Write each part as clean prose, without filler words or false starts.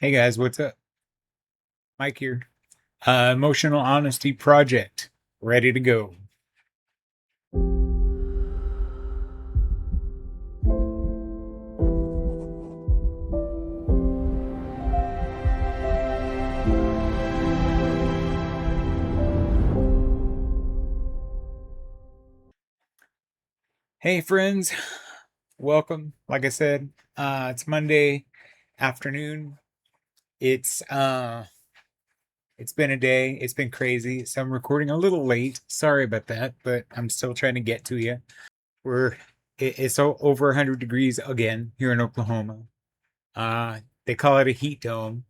Hey guys, what's up? Mike here. Emotional Honesty Project, ready to go. Hey friends, welcome. Like I said, it's Monday afternoon. It's uh it's been a day. It's been crazy. So I'm recording a little late. Sorry about that, but I'm still trying to get to you. We're it's over 100 degrees again here in Oklahoma. They call it a heat dome.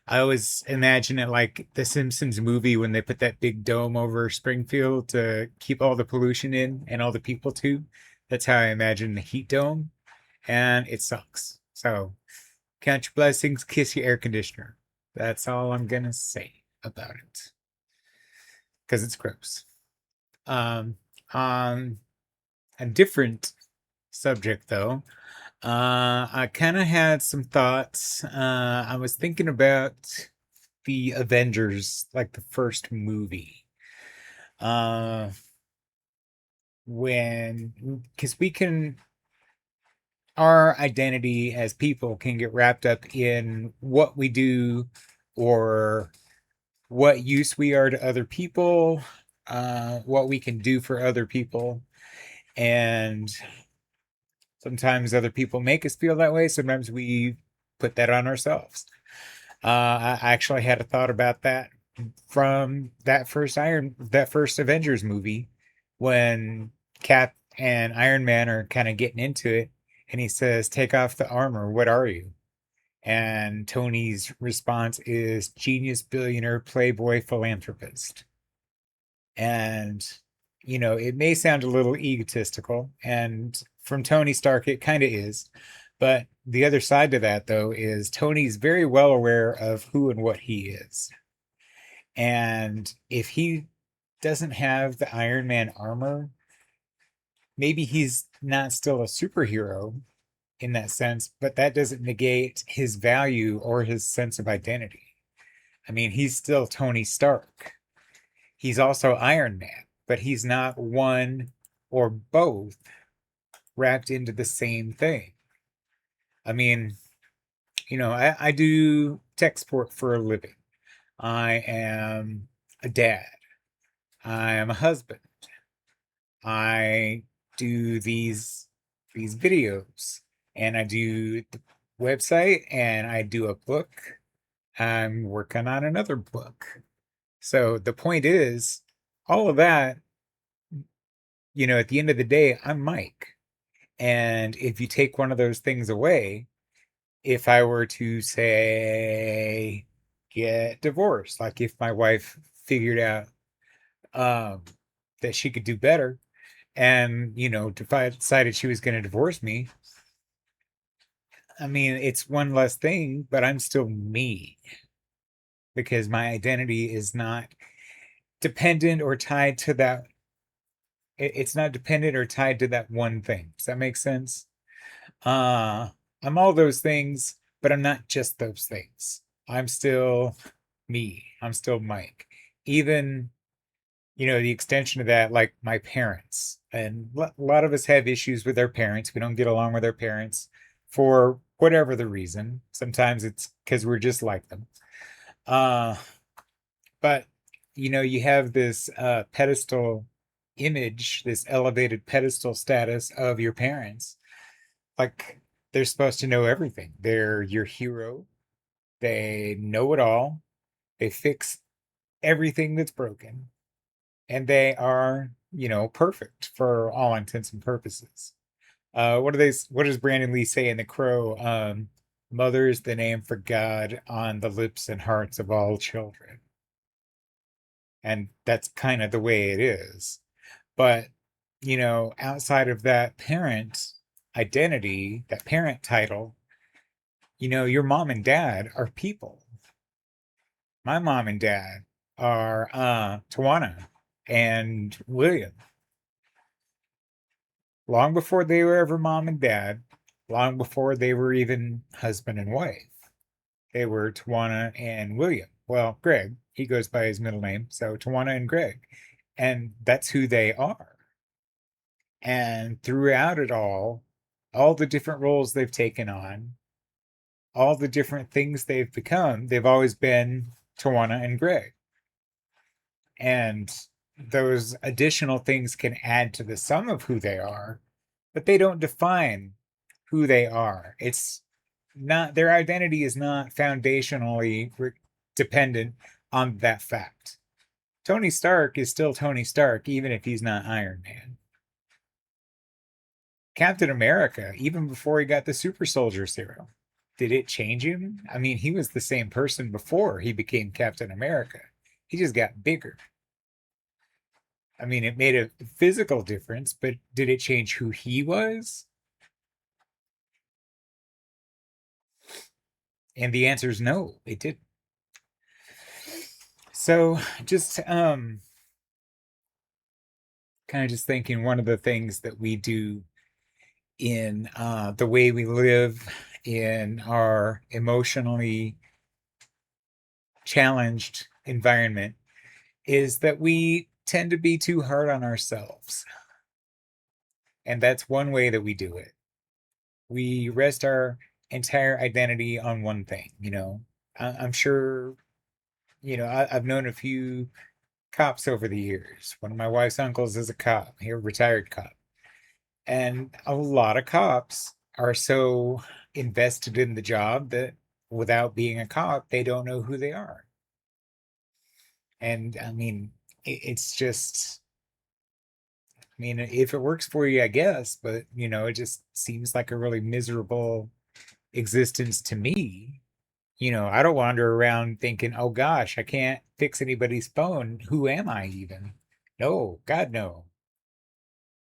I always imagine it like the Simpsons movie when they put that big dome over Springfield to keep all the pollution in and all the people too. That's how I imagine the heat dome, and it sucks. So count your blessings, kiss your air conditioner. That's all I'm gonna say about it because it's gross. Um, on a different subject though, I kind of had some thoughts. I was thinking about the Avengers, like the first movie. Uh, because we can, our identity as people can get wrapped up in what we do or what use we are to other people, what we can do for other people. And sometimes other people make us feel that way. Sometimes we put that on ourselves. I actually had a thought about that from that first Avengers movie when Cap and Iron Man are kind of getting into it, and he says, "Take off the armor. What are you?" And Tony's response is, "Genius, billionaire, playboy, philanthropist." And it may sound a little egotistical, and from Tony Stark, it kind of is. But the other side to that, though, is Tony's very well aware of who and what he is. And if he doesn't have the Iron Man armor, maybe he's not still a superhero in that sense, but that doesn't negate his value or his sense of identity. I mean, he's still Tony Stark. He's also Iron Man, but he's not one or both wrapped into the same thing. I mean, I do tech support for a living. I am a dad. I am a husband. I do these videos and I do the website and I do a book. I'm working on another book. So the point is, all of that, at the end of the day, I'm Mike. And if you take one of those things away, if I were to say get divorced, like if my wife figured out um, that she could do better and, decided she was going to divorce me, I mean, it's one less thing, but I'm still me because my identity is not dependent or tied to that. It's not dependent or tied to that one thing. Does that make sense? Uh, I'm all those things, but I'm not just those things. I'm still me. I'm still Mike. Even, the extension of that, like my parents. And a lot of us have issues with our parents. We don't get along with our parents for whatever the reason. Sometimes it's because we're just like them. Uh, but, you have this pedestal image, this elevated pedestal status of your parents. Like they're supposed to know everything. They're your hero. They know it all. They fix everything that's broken. And they are, perfect for all intents and purposes. What does Brandon Lee say in The Crow? Mother is the name for God on the lips and hearts of all children. And that's kind of the way it is. But, outside of that parent identity, that parent title, your mom and dad are people. My mom and dad are Tawana and William. Long before they were ever mom and dad, long before they were even husband and wife. They were Tawana and William. Well, Greg, he goes by his middle name. So Tawana and Greg. And that's who they are. And throughout it all the different roles they've taken on, all the different things they've become, they've always been Tawana and Greg. And those additional things can add to the sum of who they are, but they don't define who they are. It's not, their identity is not foundationally dependent on that fact. Tony Stark is still Tony Stark, even if he's not Iron Man. Captain America, even before he got the super soldier serum, did it change him? I mean, he was the same person before he became Captain America. He just got bigger. I mean, it made a physical difference, but did it change who he was? And the answer is no, it didn't. So just kind of just thinking one of the things that we do in the way we live in our emotionally challenged environment is that we tend to be too hard on ourselves. And that's one way that we do it. We rest our entire identity on one thing, you know. I'm sure, you know, I've known a few cops over the years. One of my wife's uncles is a cop, he a retired cop. And a lot of cops are so invested in the job that without being a cop, they don't know who they are. And I mean, it's just, I mean, if it works for you, I guess, but you know, it just seems like a really miserable existence to me. You know, I don't wander around thinking, oh gosh, I can't fix anybody's phone. Who am I even? No, God, no.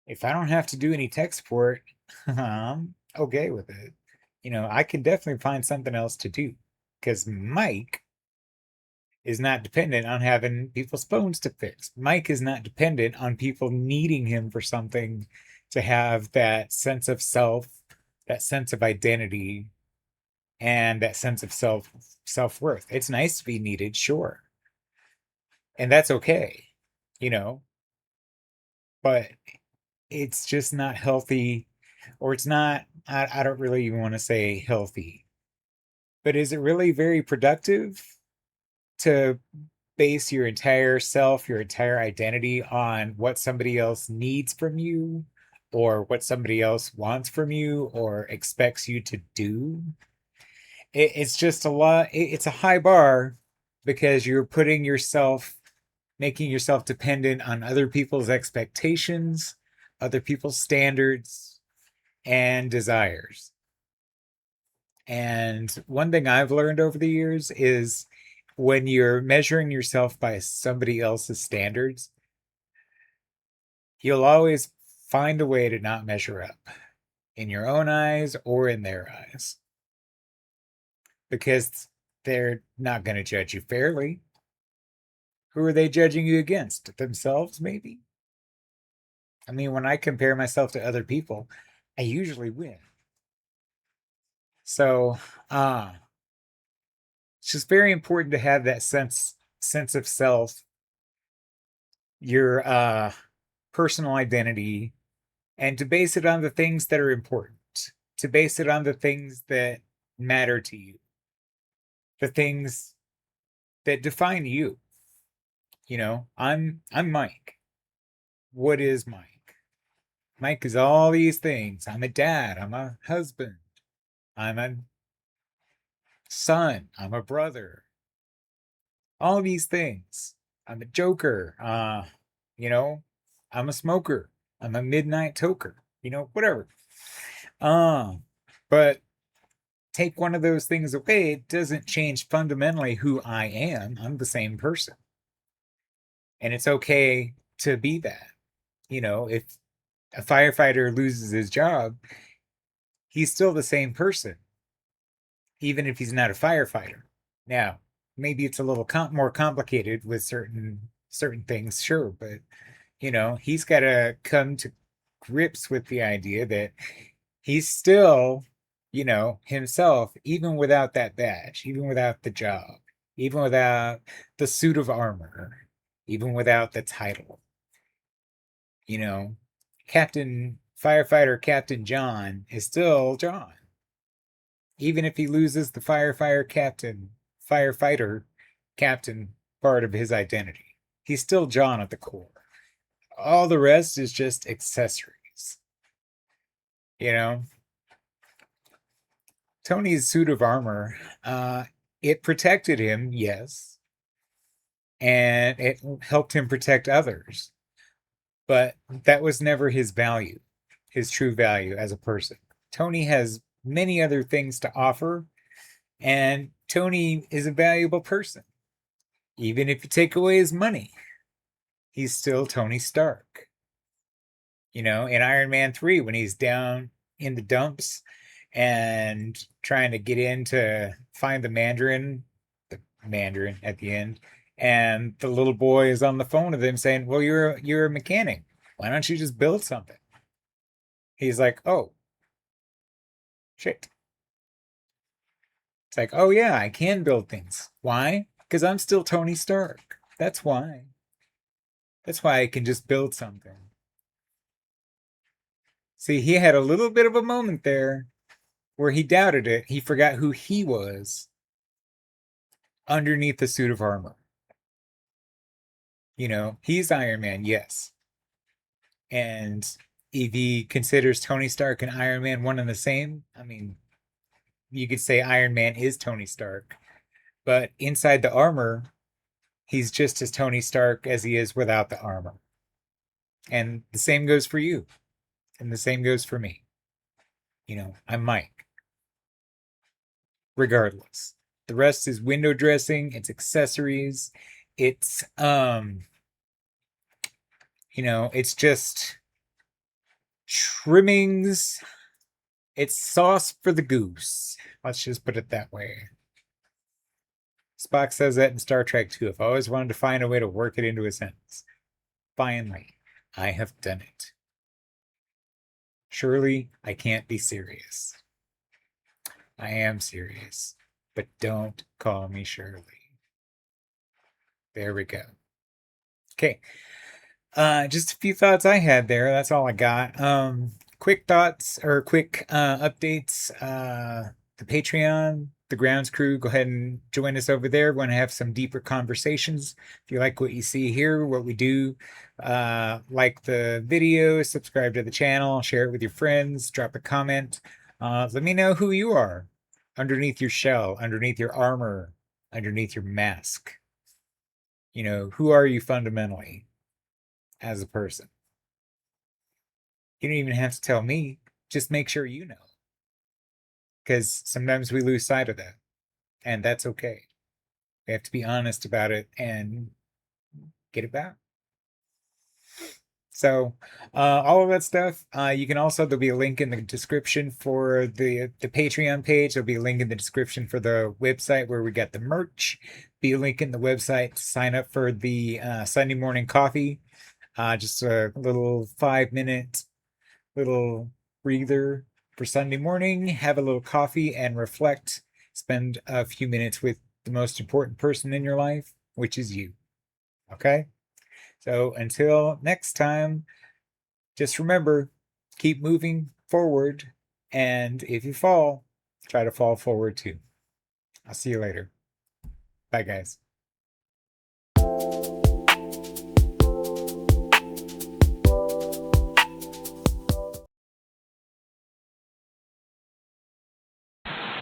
If I don't have to do any tech support, I'm okay with it. You know, I can definitely find something else to do because Mike is not dependent on having people's phones to fix. Mike is not dependent on people needing him for something to have that sense of self, that sense of identity, and that sense of self-worth. It's nice to be needed, sure. And that's okay, you know, but it's just not healthy, or it's not, I don't really even want to say healthy, but is it really very productive to base your entire self, your entire identity on what somebody else needs from you, or what somebody else wants from you, or expects you to do? It's just a lot. It's a high bar because you're putting yourself, making yourself dependent on other people's expectations, other people's standards, and desires. And one thing I've learned over the years is when you're measuring yourself by somebody else's standards, you'll always find a way to not measure up in your own eyes or in their eyes because they're not going to judge you fairly. Who are they judging you against? Themselves, maybe? I mean, when I compare myself to other people, I usually win. So, it's just very important to have that sense of self, your personal identity, and to base it on the things that are important, to base it on the things that matter to you, the things that define you. You know, I'm Mike. What is Mike? Mike is all these things. I'm a dad, I'm a husband, I'm a son, I'm a brother, all these things. I'm a joker. You know, I'm a smoker. I'm a midnight toker. You know, whatever. Uh, but take one of those things away, it doesn't change fundamentally who I am. I'm the same person. And it's okay to be that. You know, if a firefighter loses his job, he's still the same person, even if he's not a firefighter. Now, maybe it's a little more complicated with certain things, sure, but you know, he's got to come to grips with the idea that he's still, himself, even without that badge, even without the job, even without the suit of armor, even without the title. You know, Captain Firefighter Captain John is still John. Even if he loses the firefighter captain part of his identity, he's still John at the core. All the rest is just accessories. You know, Tony's suit of armor, it protected him, yes, and it helped him protect others, but that was never his value, his true value as a person. Tony has many other things to offer, and Tony is a valuable person. Even if you take away his money, he's still Tony Stark. In Iron Man 3, when he's down in the dumps and trying to get in to find the Mandarin at the end, and the little boy is on the phone with him saying, "Well, you're a mechanic. Why don't you just build something?" He's like, "Oh, shit." It's like, "Oh yeah, I can build things. Why? Because I'm still Tony Stark. That's why. That's why I can just build something." See, he had a little bit of a moment there where he doubted it. He forgot who he was underneath the suit of armor. He's Iron Man, yes. And if he considers Tony Stark and Iron Man one and the same, I mean, you could say Iron Man is Tony Stark. But inside the armor, he's just as Tony Stark as he is without the armor. And the same goes for you. And the same goes for me. I'm Mike. Regardless. The rest is window dressing, it's accessories, it's it's just trimmings, it's sauce for the goose. Let's just put it that way. Spock says that in Star Trek too. I've always wanted to find a way to work it into a sentence. Finally, I have done it. Surely I can't be serious. I am serious, but don't call me Shirley. There we go. Okay. Just a few thoughts I had there. That's all I got. Quick thoughts or quick updates. The Patreon, the grounds crew, go ahead and join us over there. We're going to have some deeper conversations. If you like what you see here, what we do, like the video, subscribe to the channel, share it with your friends, drop a comment. Let me know who you are underneath your shell, underneath your armor, underneath your mask. Who are you fundamentally as a person? You don't even have to tell me. Just make sure you know. Because sometimes we lose sight of that. And that's okay. We have to be honest about it and get it back. So, all of that stuff, you can also, there'll be a link in the description for the Patreon page. There'll be a link in the description for the website where we got the merch. Be a link in the website to sign up for the Sunday morning coffee. Just a little 5-minute little breather for Sunday morning. Have a little coffee and reflect. Spend a few minutes with the most important person in your life, which is you. Okay? So until next time, just remember, keep moving forward. And if you fall, try to fall forward too. I'll see you later. Bye, guys.